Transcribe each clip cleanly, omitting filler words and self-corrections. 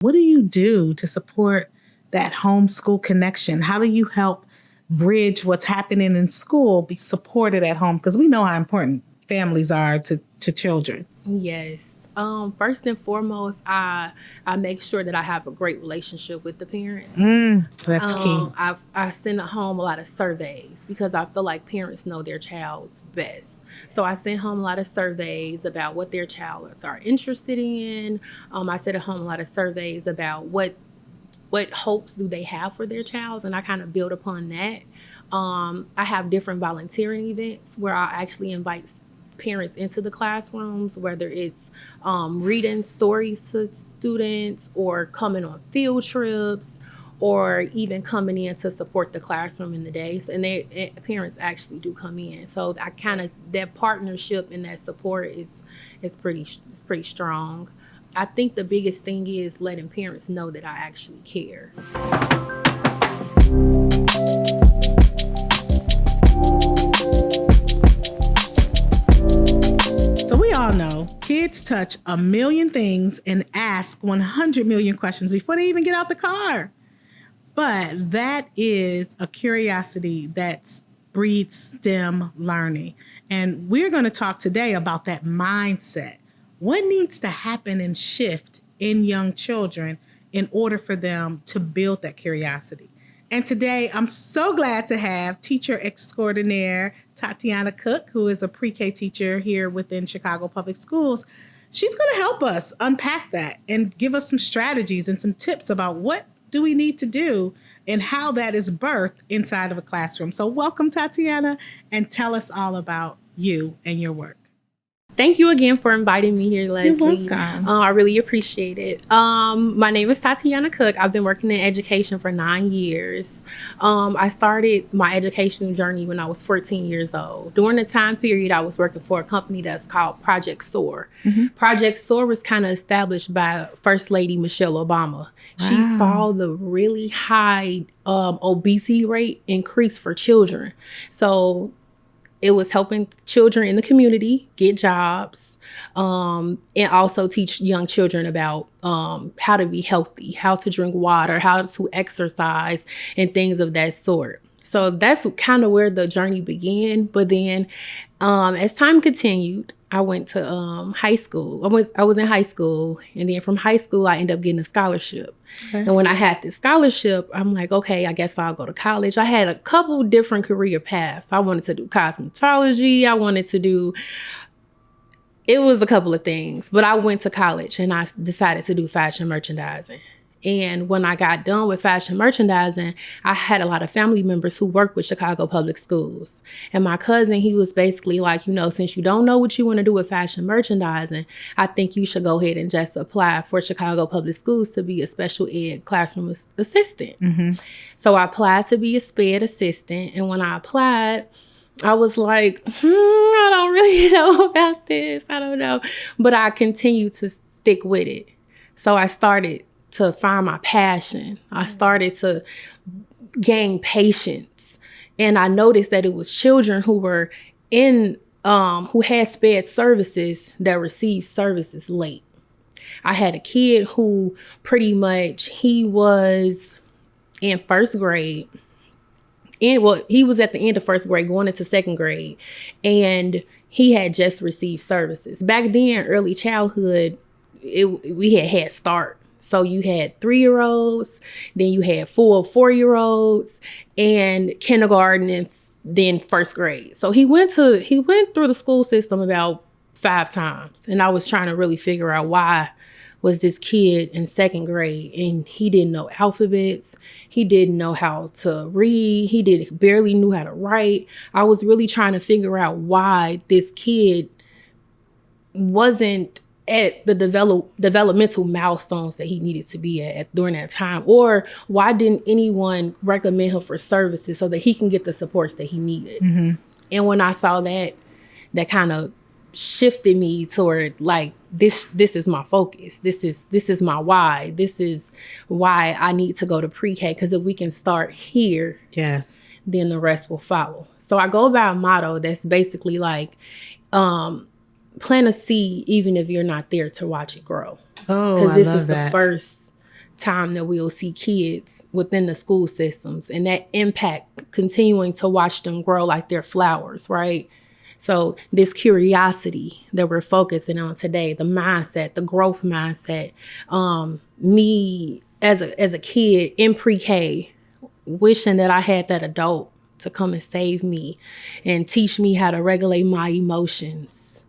What do you do to support that homeschool connection? How do you help bridge what's happening in school be supported at home? Because we know how important families are to children. Yes. First and foremost, I make sure that I have a great relationship with the parents. That's key. I send home a lot of surveys because I feel like parents know their child's best. So I send home a lot of surveys about what their child are interested in. I send home a lot of surveys about what hopes do they have for their child, and I kind of build upon that. I have different volunteering events where I actually invite parents into the classrooms, whether it's reading stories to students or coming on field trips or even coming in to support the classroom in the days. And parents actually do come in. So I kind of, that partnership and that support is pretty strong. I think the biggest thing is letting parents know that I actually care. So we all know kids touch a million things and ask 100 million questions before they even get out the car. But that is a curiosity that breeds STEM learning. And we're going to talk today about that mindset. What needs to happen and shift in young children in order for them to build that curiosity? And today, I'm so glad to have teacher extraordinaire Tatiana Cook, who is a pre-K teacher here within Chicago Public Schools. She's going to help us unpack that and give us some strategies and some tips about what do we need to do and how that is birthed inside of a classroom. So welcome, Tatiana, and tell us all about you and your work. Thank you again for inviting me here, Leslie. You're welcome. I really appreciate it. My name is Tatiana Cook. I've been working in education for 9 years. I started my educational journey when I was 14 years old. During the time period, I was working for a company that's called Project SOAR. Mm-hmm. Project SOAR was kind of established by First Lady Michelle Obama. Wow. She saw the really high obesity rate increase for children. So it was helping children in the community get jobs, and also teach young children about how to be healthy, how to drink water, how to exercise, and things of that sort. So that's kind of where the journey began. But then as time continued, I went to high school. I was in high school, and then from high school, I ended up getting a scholarship. Okay. And when I had this scholarship, I'm like, okay, I guess I'll go to college. I had a couple different career paths. I wanted to do cosmetology. It was a couple of things, but I went to college and I decided to do fashion merchandising. And when I got done with fashion merchandising, I had a lot of family members who worked with Chicago Public Schools. And my cousin, he was basically like, since you don't know what you want to do with fashion merchandising, I think you should go ahead and just apply for Chicago Public Schools to be a special ed classroom assistant. Mm-hmm. So I applied to be a SPED assistant. And when I applied, I was like, I don't really know about this. I don't know. But I continued to stick with it. So I started to find my passion. I started to gain patience. And I noticed that it was children who were who had SPED services that received services late. I had a kid who pretty much, he was in first grade. He was at the end of first grade going into second grade, and he had just received services. Back then, early childhood, we had Head Start. So you had 3-year-olds, then you had 4-year-olds, and kindergarten, and then first grade. So he went through the school system about 5 times, and I was trying to really figure out why was this kid in second grade and he didn't know alphabets, he didn't know how to read, he barely knew how to write. I was really trying to figure out why this kid wasn't at the developmental milestones that he needed to be at during that time, or why didn't anyone recommend him for services so that he can get the supports that he needed. Mm-hmm. And when I saw that kind of shifted me toward like, this is my focus. This is my why. This is why I need to go to pre-K, because if we can start here, yes, then the rest will follow. So I go by a motto that's basically like, plant a seed even if you're not there to watch it grow. Oh, because this is the first time that we'll see kids within the school systems, and that impact continuing to watch them grow like they're flowers, right? So this curiosity that we're focusing on today, the mindset, the growth mindset, me as a kid in pre-K, wishing that I had that adult to come and save me and teach me how to regulate my emotions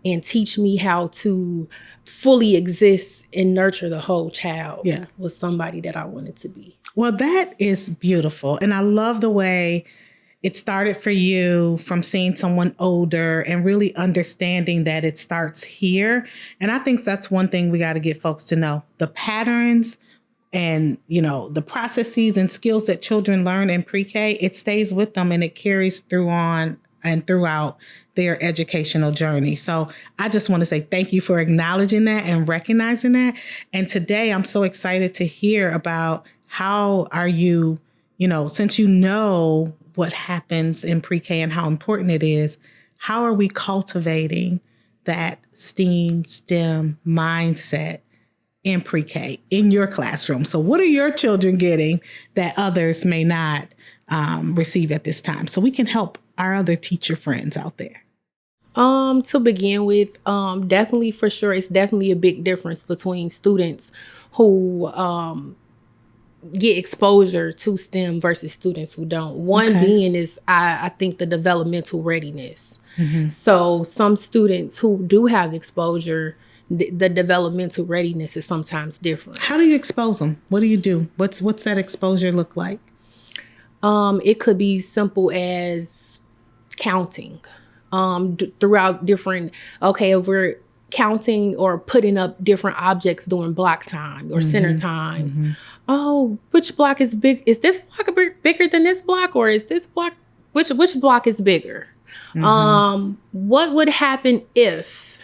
and teach me how to fully exist and nurture the whole child was somebody that I wanted to be. Well, that is beautiful. And I love the way it started for you from seeing someone older and really understanding that it starts here. And I think that's one thing we got to get folks to know. The patterns and, the processes and skills that children learn in pre-K, it stays with them and it carries through on and throughout their educational journey. So I just want to say thank you for acknowledging that and recognizing that. And today I'm so excited to hear about how are you, since you know what happens in pre-K and how important it is, how are we cultivating that STEM mindset in pre-K in your classroom? So what are your children getting that others may not receive at this time, so we can help our other teacher friends out there? To begin with, definitely for sure, it's definitely a big difference between students who get exposure to STEM versus students who don't. One being is, I think, the developmental readiness. Mm-hmm. So some students who do have exposure, the developmental readiness is sometimes different. How do you expose them? What do you do? What's that exposure look like? It could be simple as counting throughout different, if we're counting or putting up different objects during block time or center times. Mm-hmm. Oh, which block is big? Is this block bigger than this block? Or is this block, which block is bigger? Mm-hmm. What would happen if?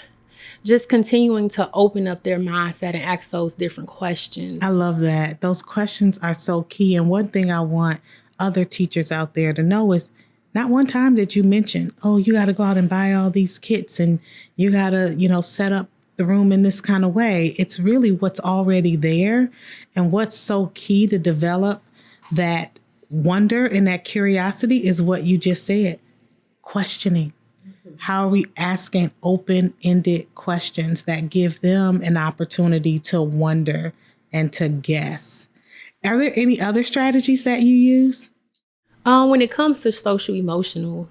Just continuing to open up their mindset and ask those different questions. I love that. Those questions are so key. And one thing I want other teachers out there to know is, not one time did you mention, you got to go out and buy all these kits and you got to, set up the room in this kind of way. It's really what's already there. And what's so key to develop that wonder and that curiosity is what you just said, questioning. How are we asking open-ended questions that give them an opportunity to wonder and to guess? Are there any other strategies that you use? When it comes to social emotional,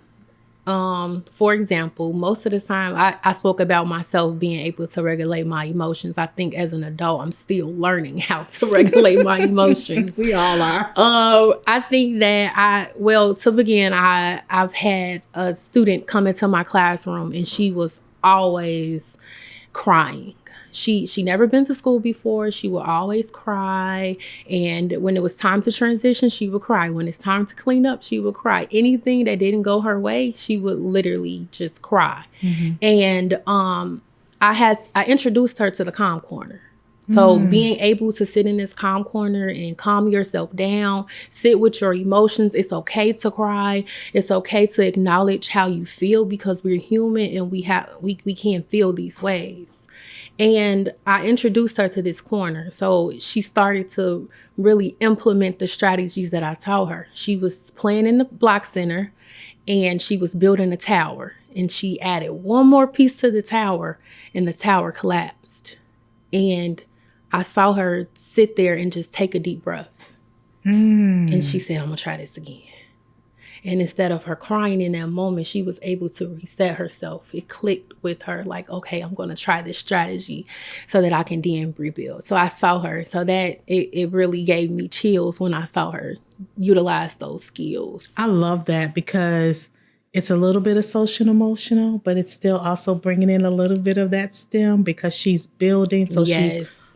for example, most of the time I spoke about myself being able to regulate my emotions. I think as an adult, I'm still learning how to regulate my emotions. We all are. I think that to begin, I've had a student come into my classroom and she was always crying. She never been to school before. She would always cry. And when it was time to transition, she would cry. When it's time to clean up, she would cry. Anything that didn't go her way, she would literally just cry. Mm-hmm. And I introduced her to the calm corner. So being able to sit in this calm corner and calm yourself down, sit with your emotions. It's okay to cry. It's okay to acknowledge how you feel, because we're human and we can feel these ways. And I introduced her to this corner. So she started to really implement the strategies that I taught her. She was playing in the block center and she was building a tower. And she added one more piece to the tower and the tower collapsed. And I saw her sit there and just take a deep breath. And she said, I'm going to try this again. And instead of her crying in that moment, she was able to reset herself. It clicked with her like, okay, I'm going to try this strategy so that I can then rebuild. So I saw her. So that it really gave me chills when I saw her utilize those skills. I love that, because it's a little bit of social emotional, but it's still also bringing in a little bit of that STEM, because she's building. So she's,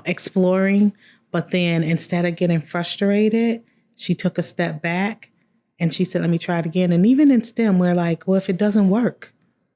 exploring. But then instead of getting frustrated, she took a step back and she said, let me try it again. And even in STEM, we're like, well, if it doesn't work,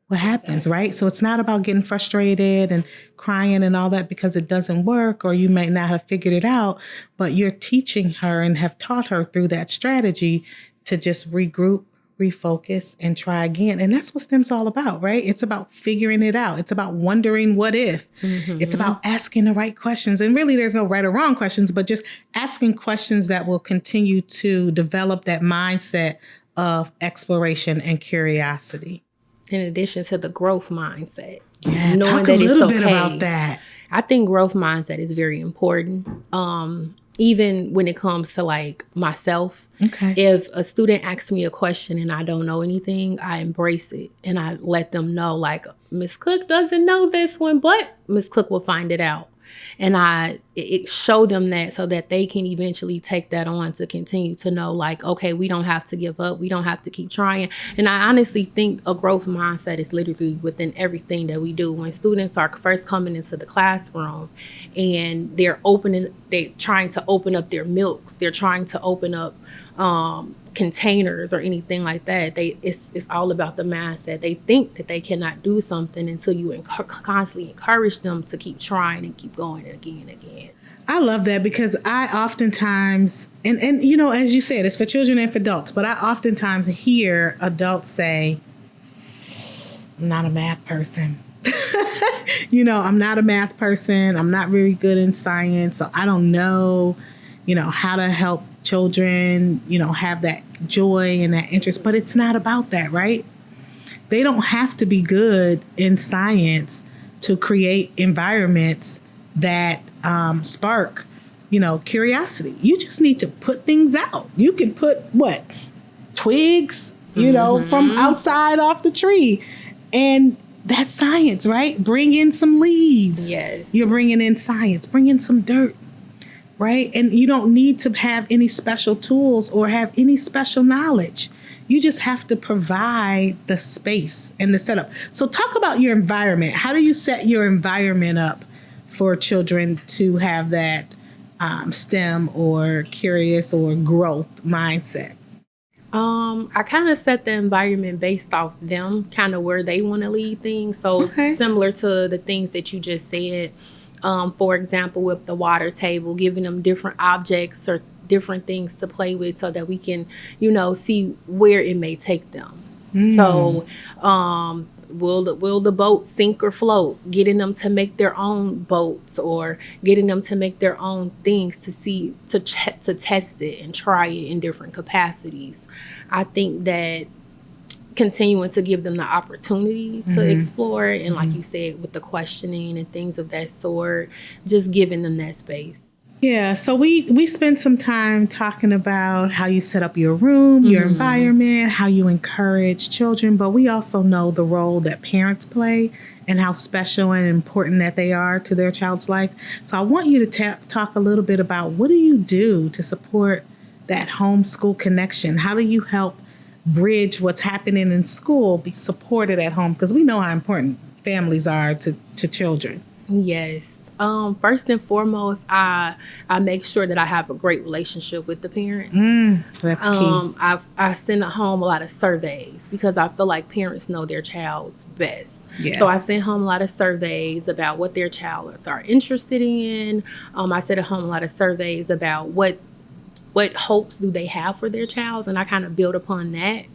what happens, right? So it's not about getting frustrated and crying and all that because it doesn't work, or you may not have figured it out, but you're teaching her and have taught her through that strategy to just regroup, refocus, and try again. And that's what STEM's all about, right? It's about figuring it out. It's about wondering what if. It's about asking the right questions. And really, there's no right or wrong questions, but just asking questions that will continue to develop that mindset of exploration and curiosity. In addition to the growth mindset. Yeah, talk a little bit about that. I think growth mindset is very important. Even when it comes to like myself, if a student asks me a question and I don't know anything, I embrace it and I let them know like Miss Cook doesn't know this one, but Miss Cook will find it out. And it show them that so that they can eventually take that on to continue to know like, okay, we don't have to give up. We don't have to keep trying. And I honestly think a growth mindset is literally within everything that we do. When students are first coming into the classroom and they're trying to open up their milks, they're trying to open up containers or anything like that. It's all about the mindset. They think that they cannot do something until you constantly encourage them to keep trying and keep going again and again. I love that because I oftentimes, and you know, as you said, it's for children and for adults, but I oftentimes hear adults say, I'm not a math person. I'm not a math person. I'm not very good in science. So I don't know, how to help children, have that joy and that interest. But it's not about that, right? They don't have to be good in science to create environments that spark, curiosity. You just need to put things out. You can put twigs, from outside off the tree. And that's science, right? Bring in some leaves. Yes. You're bringing in science. Bring in some dirt, right? And you don't need to have any special tools or have any special knowledge. You just have to provide the space and the setup. So talk about your environment. How do you set your environment up for children to have that STEM or curious or growth mindset? I kind of set the environment based off them, kind of where they want to lead things. So similar to the things that you just said, for example, with the water table, giving them different objects or different things to play with so that we can, see where it may take them. So, will the boat sink or float? Getting them to make their own boats or getting them to make their own things to test it and try it in different capacities. I think that continuing to give them the opportunity to explore and like you said, with the questioning and things of that sort, just giving them that space. Yeah, so we spent some time talking about how you set up your room, your environment, how you encourage children, but we also know the role that parents play and how special and important that they are to their child's life. So I want you to talk a little bit about what do you do to support that homeschool connection? How do you help bridge what's happening in school be supported at home? Because we know how important families are to children. Yes. First and foremost, I make sure that I have a great relationship with the parents. That's key. I send home a lot of surveys because I feel like parents know their child's best. Yes. So I send home a lot of surveys about what their child are interested in. I send home a lot of surveys about what hopes do they have for their child, and I kind of build upon that.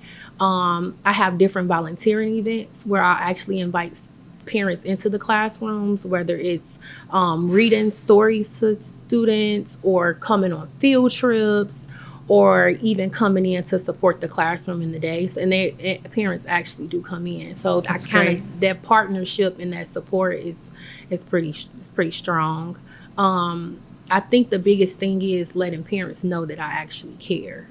I have different volunteering events where I actually invite parents into the classrooms, whether it's reading stories to students or coming on field trips or even coming in to support the classroom in the days. And parents actually do come in. So that's that partnership and that support is pretty strong. I think the biggest thing is letting parents know that I actually care.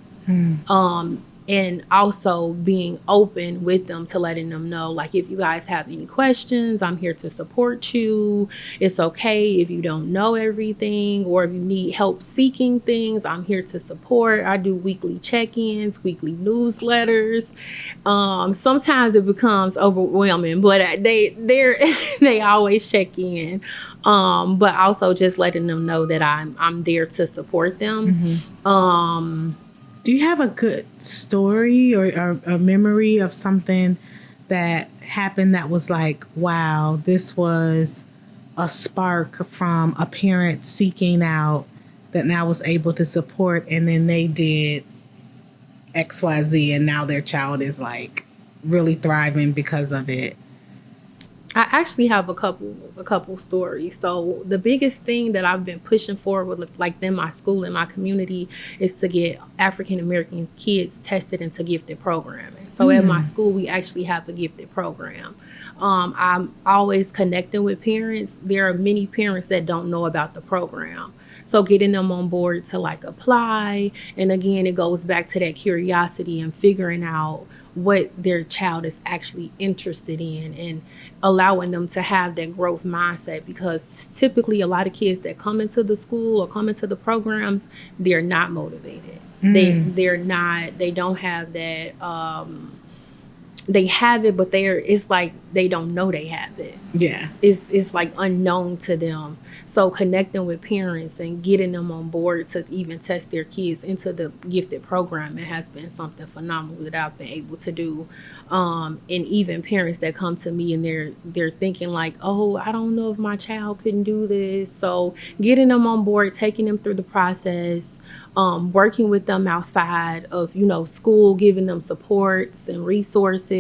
And also being open with them to letting them know, like, if you guys have any questions, I'm here to support you. It's okay if you don't know everything, or if you need help seeking things, I'm here to support. I do weekly check-ins, weekly newsletters. Sometimes it becomes overwhelming, but they always check in. But also just letting them know that I'm there to support them. Do you have a good story or a memory of something that happened that was like, wow, this was a spark from a parent seeking out that now was able to support, and then they did XYZ, and now their child is like really thriving because of it? I actually have a couple stories. So the biggest thing that I've been pushing forward with, like in my school and my community, is to get African American kids tested into gifted programming. So at my school, we actually have a gifted program. I'm always connecting with parents. There are many parents that don't know about the program. So getting them on board to like apply. And again, it goes back to that curiosity and figuring out what their child is actually interested in and allowing them to have that growth mindset, because typically a lot of kids that come into the school or come into the programs, they're not motivated. They don't have that they have it, but it's like they don't know they have it. Yeah. It's like unknown to them. So connecting with parents and getting them on board to even test their kids into the gifted program, it has been something phenomenal that I've been able to do. And even parents that come to me and they're thinking like, oh, I don't know if my child can do this. So getting them on board, taking them through the process, working with them outside of, school, giving them supports and resources,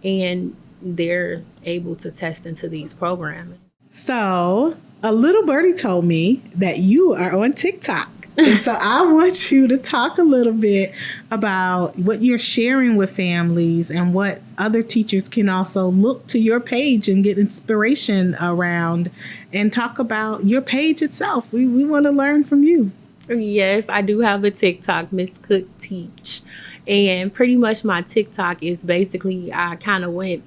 and they're able to test into these programs. So a little birdie told me that you are on TikTok. And so I want you to talk a little bit about what you're sharing with families and what other teachers can also look to your page and get inspiration around, and talk about your page itself. We want to learn from you. Yes, I do have a TikTok, Miss Cook Teach. And pretty much my TikTok is basically, I kind of went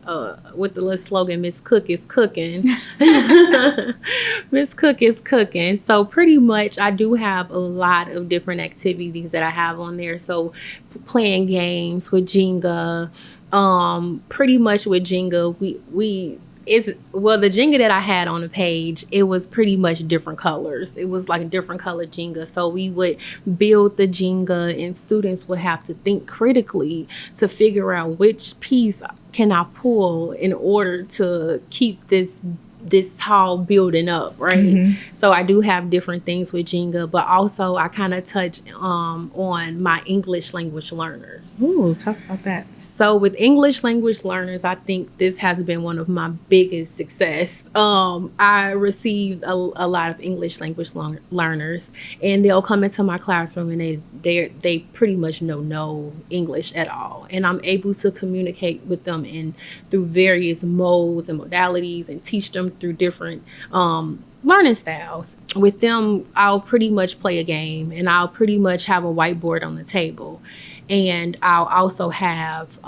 with the little slogan, Miss Cook is cooking. Miss Cook is cooking. So pretty much I do have a lot of different activities that I have on there. So playing games with Jenga. Pretty much with Jenga, the Jenga that I had on the page, it was pretty much different colors. It was like a different color Jenga. So we would build the Jenga, and students would have to think critically to figure out which piece can I pull in order to keep this tall building up, right? Mm-hmm. So I do have different things with Jenga, but also I kind of touch on my English language learners. Ooh, talk about that. So with English language learners, I think this has been one of my biggest success. I received a lot of English language learners, and they'll come into my classroom and they pretty much know no English at all, and I'm able to communicate with them through various modes and modalities and teach them through different learning styles. With them, I'll pretty much play a game, and I'll pretty much have a whiteboard on the table, and I'll also have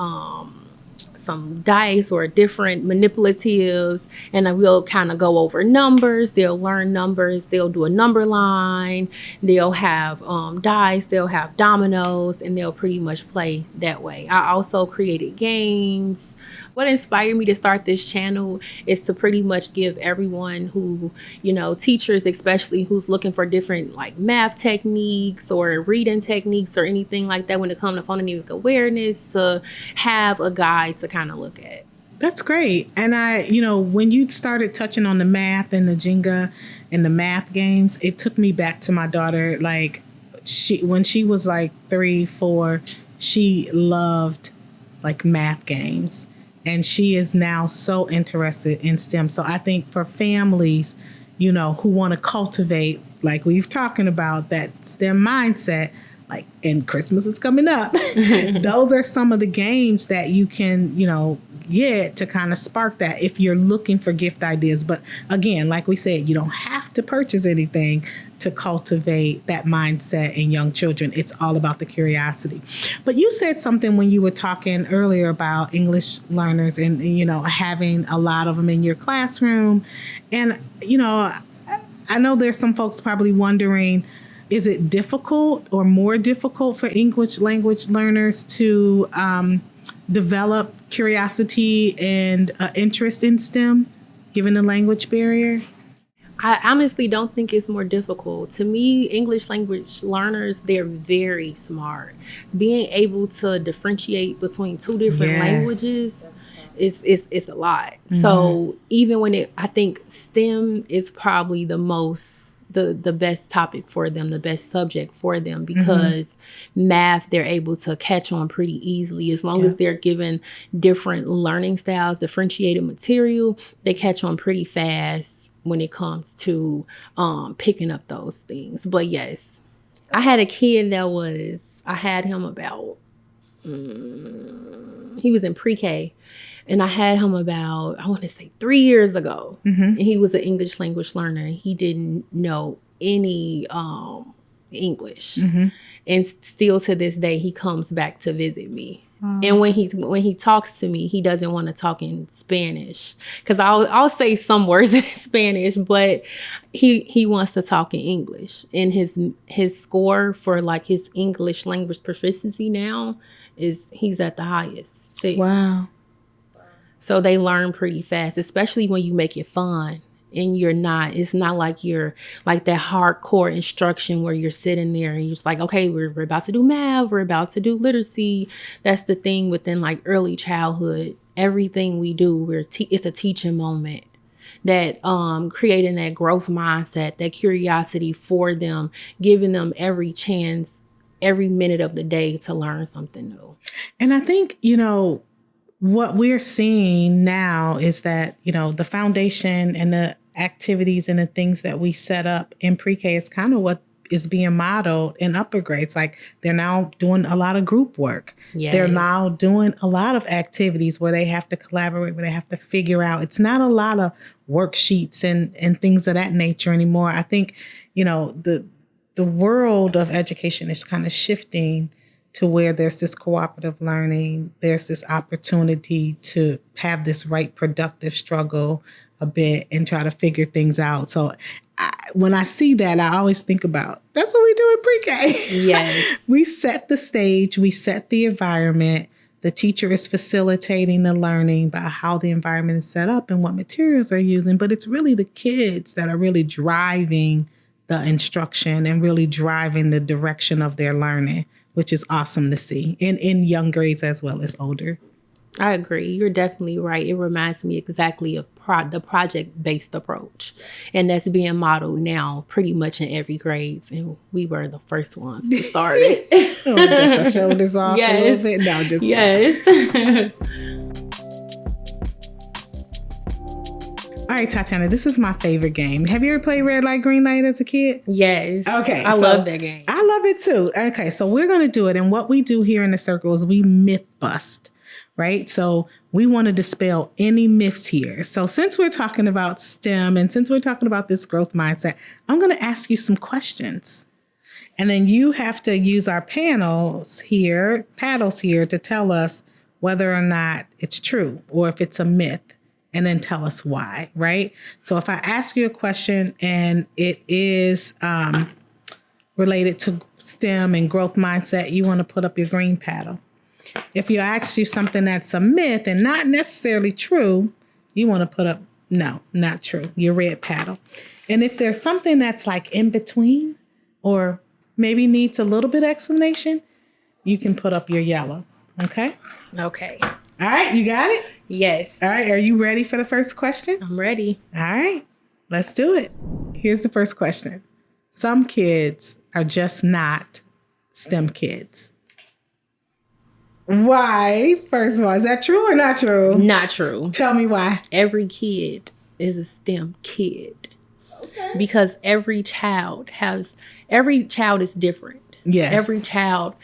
some dice or different manipulatives, and I will kind of go over numbers. They'll learn numbers. They'll do a number line. They'll have dice. They'll have dominoes, and they'll pretty much play that way. I also created games. What inspired me to start this channel is to pretty much give everyone who, teachers especially, who's looking for different like math techniques or reading techniques or anything like that when it comes to phonemic awareness, to have a guide to kind of look at. That's great. And when you started touching on the math and the Jenga and the math games, it took me back to my daughter. Like when she was like 3, 4, she loved like math games. And she is now so interested in STEM. So I think for families, who want to cultivate, like we've talking about, that STEM mindset, like, and Christmas is coming up, those are some of the games that you can, get to kind of spark that if you're looking for gift ideas. But again, like we said, you don't have to purchase anything to cultivate that mindset in young children. It's all about the curiosity. But you said something when you were talking earlier about English learners and, having a lot of them in your classroom. And, I know there's some folks probably wondering, is it difficult or more difficult for English language learners to develop curiosity and interest in STEM, given the language barrier? I honestly don't think it's more difficult. To me, English language learners, they're very smart. Being able to differentiate between two different languages is a lot. Mm-hmm. So even when I think STEM is probably the most the best topic for them, the best subject for them, because math, they're able to catch on pretty easily. As long as they're given different learning styles, differentiated material, they catch on pretty fast when it comes to picking up those things. But yes, I had a kid I had him about, he was in pre-K. And I had him about, I want to say 3 years ago. And he was an English language learner. He didn't know any English. And still to this day, he comes back to visit me. And when he talks to me, he doesn't want to talk in Spanish, because I'll say some words in Spanish, but he wants to talk in English. And his score for like his English language proficiency now he's at the highest 6. Wow. So they learn pretty fast, especially when you make it fun. And it's not like you're like that hardcore instruction where you're sitting there and you're just like, okay, we're about to do math, we're about to do literacy. That's the thing within like early childhood. Everything we do, it's a teaching moment. That creating that growth mindset, that curiosity for them, giving them every chance, every minute of the day to learn something new. And I think, what we're seeing now is that, the foundation and the activities and the things that we set up in pre-K is kind of what is being modeled in upper grades. Like they're now doing a lot of group work. Yes. They're now doing a lot of activities where they have to collaborate, where they have to figure out. It's not a lot of worksheets and things of that nature anymore. I think, the world of education is kind of shifting to where there's this cooperative learning, there's this opportunity to have this right productive struggle a bit and try to figure things out. So when I see that, I always think about, that's what we do in pre-K. Yes. We set the stage, we set the environment. The teacher is facilitating the learning by how the environment is set up and what materials they're using. But it's really the kids that are really driving the instruction and really driving the direction of their learning, which is awesome to see in young grades as well as older. I agree. You're definitely right. It reminds me exactly of the project-based approach. And that's being modeled now pretty much in every grade. And we were the first ones to start it. Dust our shoulders off a little bit. No, just yes. All right, Tatiana, this is my favorite game. Have you ever played Red Light, Green Light as a kid? Yes. Okay. I love that game. I love it too. Okay, so we're going to do it. And what we do here in the circle is we myth bust, right? So we want to dispel any myths here. So since we're talking about STEM and since we're talking about this growth mindset, I'm going to ask you some questions. And then you have to use our paddles here to tell us whether or not it's true or if it's a myth. And then tell us why, right? So if I ask you a question and it is related to STEM and growth mindset, you want to put up your green paddle. If you ask you something that's a myth and not necessarily true, you want to put up, no, not true, your red paddle. And if there's something that's like in between or maybe needs a little bit of explanation, you can put up your yellow, okay? Okay. All right, you got it? Yes. All right, are you ready for the first question? I'm ready. All right, let's do it. Here's the first question. Some kids are just not STEM kids. Why? First of all, is that true or not true? Not true. Tell me why. Every kid is a STEM kid. Okay. Because every child is different. Yes. Every child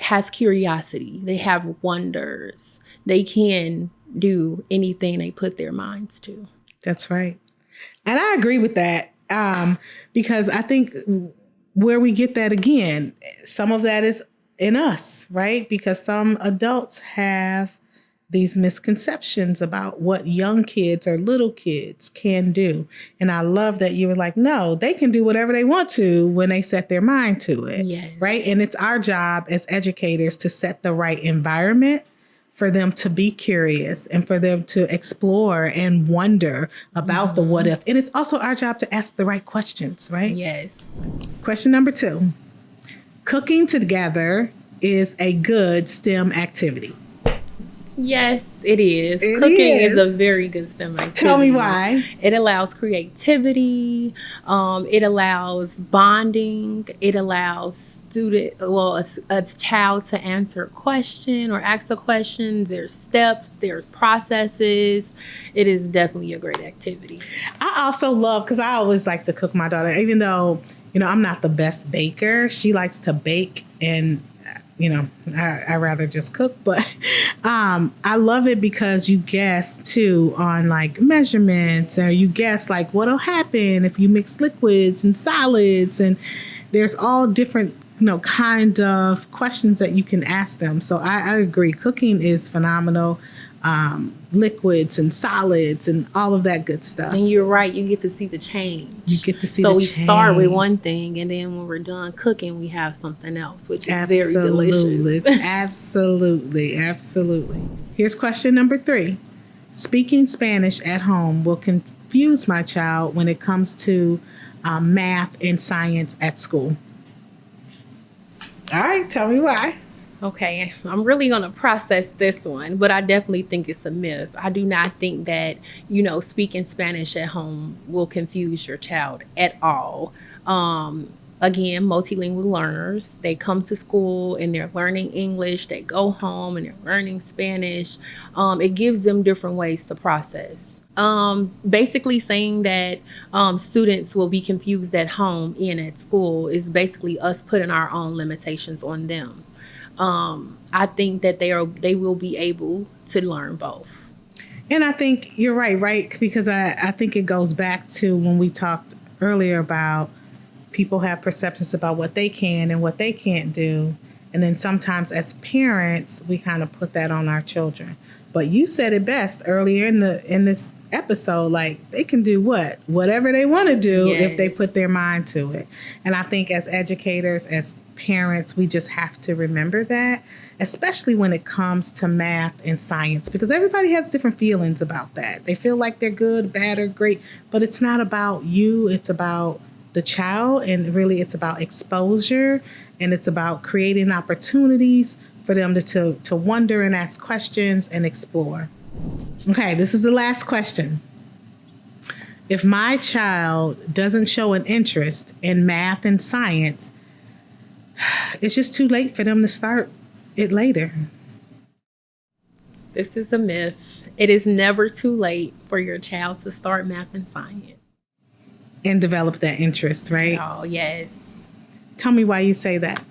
has curiosity. They have wonders. They can do anything they put their minds to. That's right. And I agree with that because I think where we get that again, some of that is in us, right? Because some adults have these misconceptions about what young kids or little kids can do. And I love that you were like, no, they can do whatever they want to when they set their mind to it. Yes. Right. And it's our job as educators to set the right environment for them to be curious and for them to explore and wonder about the what if. And it's also our job to ask the right questions, right? Yes. Question number 2. Cooking together is a good STEM activity. Yes, it is. It Cooking is a is. very good STEM activity. Tell me why. It allows creativity. It allows bonding. It allows a child to answer a question or ask a question. There's steps. There's processes. It is definitely a great activity. I also love, because I always like to cook my daughter, even though, I'm not the best baker. She likes to bake, and I rather just cook, but I love it because you guess too on like measurements, or you guess like what'll happen if you mix liquids and solids, and there's all different kind of questions that you can ask them. So I agree, cooking is phenomenal. Liquids and solids and all of that good stuff. And you're right, you get to see the change. You get to see so the we change. Start with one thing, and then when we're done cooking, we have something else, which is very delicious. Absolutely. Here's question number 3. Speaking Spanish at home will confuse my child when it comes to math and science at school. All right, tell me why. Okay, I'm really going to process this one, but I definitely think it's a myth. I do not think that, speaking Spanish at home will confuse your child at all. Again, multilingual learners, they come to school and they're learning English. They go home and they're learning Spanish. It gives them different ways to process. Basically saying that students will be confused at home and at school is basically us putting our own limitations on them. I think that they will be able to learn both. And I think you're right? Because I think it goes back to when we talked earlier about people have perceptions about what they can and what they can't do. And then sometimes as parents, we kind of put that on our children. But you said it best earlier in this episode, like they can do whatever they want to do. Yes. If they put their mind to it. And I think as educators, as parents, we just have to remember that, especially when it comes to math and science, because everybody has different feelings about that. They feel like they're good, bad, or great, but it's not about you. It's about the child, and really it's about exposure, and it's about creating opportunities for them to wonder and ask questions and explore. Okay, this is the last question. If my child doesn't show an interest in math and science, it's just too late for them to start it later. This is a myth. It is never too late for your child to start math and science. And develop that interest, right? Oh, yes. Tell me why you say that.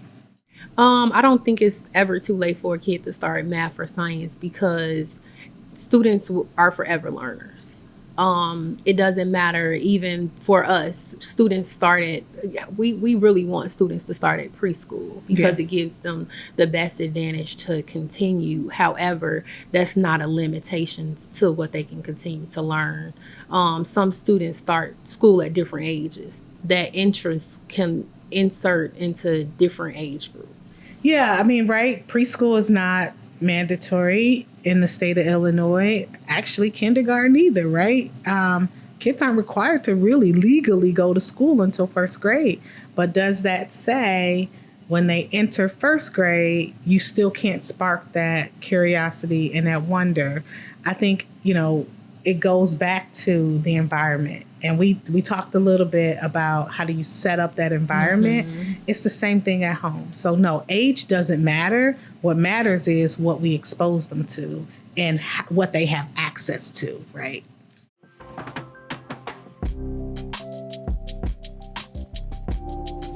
I don't think it's ever too late for a kid to start math or science, because students are forever learners. It doesn't matter, even for us, students started, we really want students to start at preschool because it gives them the best advantage to continue. However, that's not a limitation to what they can continue to learn. Some students start school at different ages. That interest can insert into different age groups. Yeah, I mean, right? Preschool is not mandatory in the state of Illinois. Actually, kindergarten either, right? Kids aren't required to really legally go to school until first grade. But does that say when they enter first grade, you still can't spark that curiosity and that wonder? I think, it goes back to the environment. And we talked a little bit about how do you set up that environment. Mm-hmm. It's the same thing at home. So no, age doesn't matter. What matters is what we expose them to and what they have access to, right?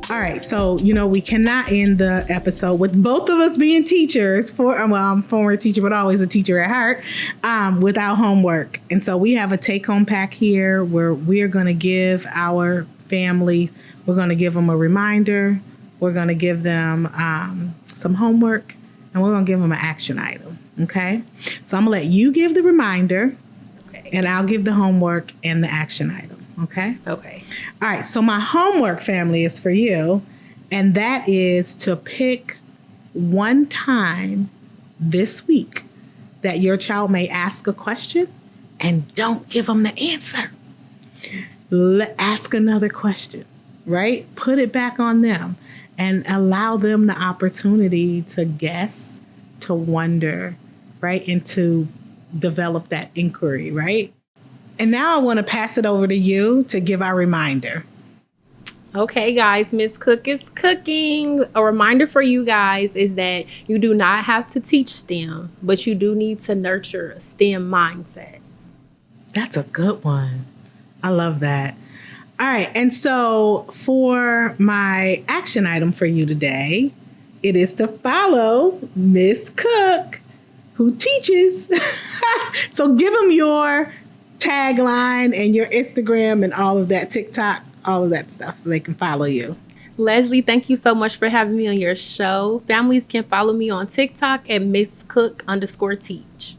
All right, so, we cannot end the episode with both of us being teachers. I'm a former teacher, but always a teacher at heart, without homework. And so we have a take-home pack here where we're going to give our family, we're going to give them a reminder, we're going to give them some homework, and we're going to give them an action item, okay? So I'm going to let you give the reminder, and I'll give the homework and the action item. Okay? Okay. All right. So my homework, family, is for you. And that is to pick one time this week that your child may ask a question and don't give them the answer. Ask another question, right? Put it back on them and allow them the opportunity to guess, to wonder, right? And to develop that inquiry, right? And now I want to pass it over to you to give our reminder. Okay, guys, Miss Cook is cooking. A reminder for you guys is that you do not have to teach STEM, but you do need to nurture a STEM mindset. That's a good one. I love that. All right. And so for my action item for you today, it is to follow Miss Cook, who teaches. So give them your tagline and your Instagram and all of that, TikTok, all of that stuff, so they can follow you. Leslie, thank you so much for having me on your show. Families can follow me on TikTok at Miss Cook _teach.